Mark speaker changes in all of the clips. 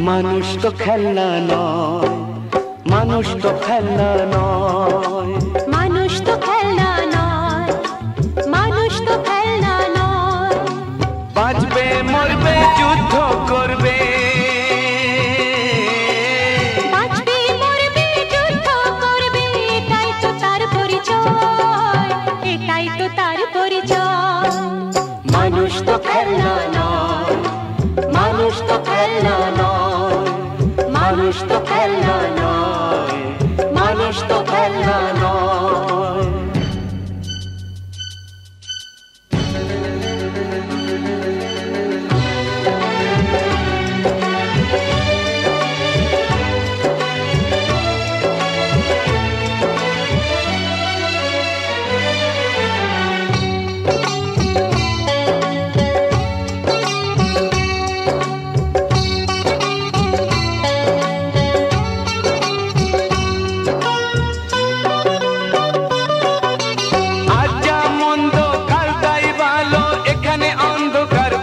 Speaker 1: মানুষ তো খেলনা নয়, মানুষ তো খেলনা নয়,
Speaker 2: মানুষ তো খেলনা নয়, মানুষ তো খেলনা নয়।
Speaker 1: বাঁচবে মরবে যুদ্ধ করবে,
Speaker 2: বাঁচবে মরবে যুদ্ধ করবে, এটাই তো তার পরিচয়, এটাই তো তার পরিচয়।
Speaker 1: মানুষ তো খেলনা নয়, মানুষ তো খেলনা নয়, মানুষ তো খেলনা নয়, মানুষ তো খেলনা নয়।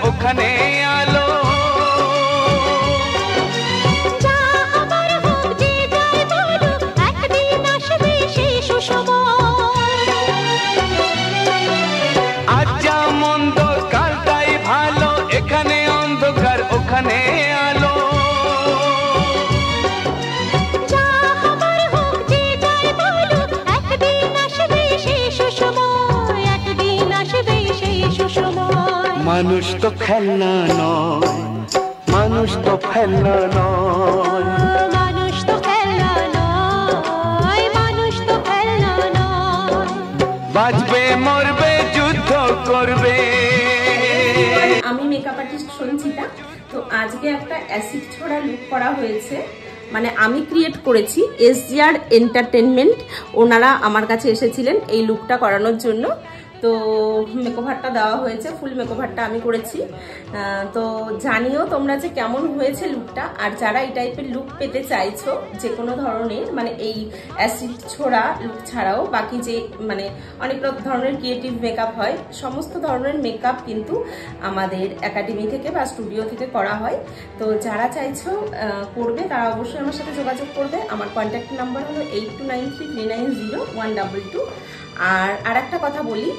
Speaker 1: ওখানে আলো,
Speaker 2: যা আমার হোক যে যাই বলুক, একদিন আসবে সেই সুসময়।
Speaker 1: আজ যা মন্দ কাল তাই ভালো, এখানে অন্ধকার ওখানে আলো।
Speaker 2: যা আমার হোক যে যাই বলুক, একদিন আসবে সেই সুসময়, একদিন আসবে সেই সুসময়।
Speaker 1: মানুষ তো খেলনা নয়, মানুষ তো খেলনা নয়,
Speaker 2: মানুষ তো খেলনা নয়, মানুষ তো খেলনা নয়।
Speaker 1: বাঁচবে মরবে যুদ্ধ করবে।
Speaker 3: আমি মেকআপ আর্টিস্ট সঞ্চিতা। তো আজকে একটা অ্যাসিড ছোড়া লুক করা হয়েছে, মানে আমি ক্রিয়েট করেছি। SGR এন্টারটেনমেন্ট ওনারা আমার কাছে এসেছিলেন এই লুকটা করানোর জন্য। তো মেকওভারটা দেওয়া হয়েছে, ফুল মেকওভারটা আমি করেছি। তো জানিও তোমরা যে কেমন হয়েছে লুকটা। আর যারা এই টাইপের লুক পেতে চাইছো, যে কোনো ধরনের, মানে এই অ্যাসিড ছোড়া লুক ছাড়াও বাকি যে মানে অনেক ধরনের ক্রিয়েটিভ মেকআপ হয়, সমস্ত ধরনের মেকআপ কিন্তু আমাদের একাডেমি থেকে বা স্টুডিও থেকে করা হয়। তো যারা চাইছো করবে তারা অবশ্যই আমার সাথে যোগাযোগ করবে। আমার কন্ট্যাক্ট নাম্বার হলো 8293390122। আর একটা কথা বলি,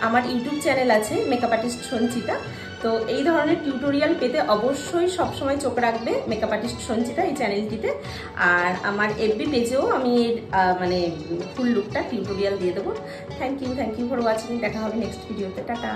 Speaker 3: আমার ইউটিউব চ্যানেল আছে মেকআপ আর্টিস্ট সঞ্চিতা। তো এই ধরনের টিউটোরিয়াল পেতে অবশ্যই সবসময় চোখ রাখবে মেকআপ আর্টিস্ট সঞ্চিতা এই চ্যানেলটিতে। আর আমার FB পেজেও আমি এর মানে ফুল লুকটা টিউটোরিয়াল দিয়ে দেবো। Thank you for watching. দেখা হবে নেক্সট ভিডিওতে। টাটা।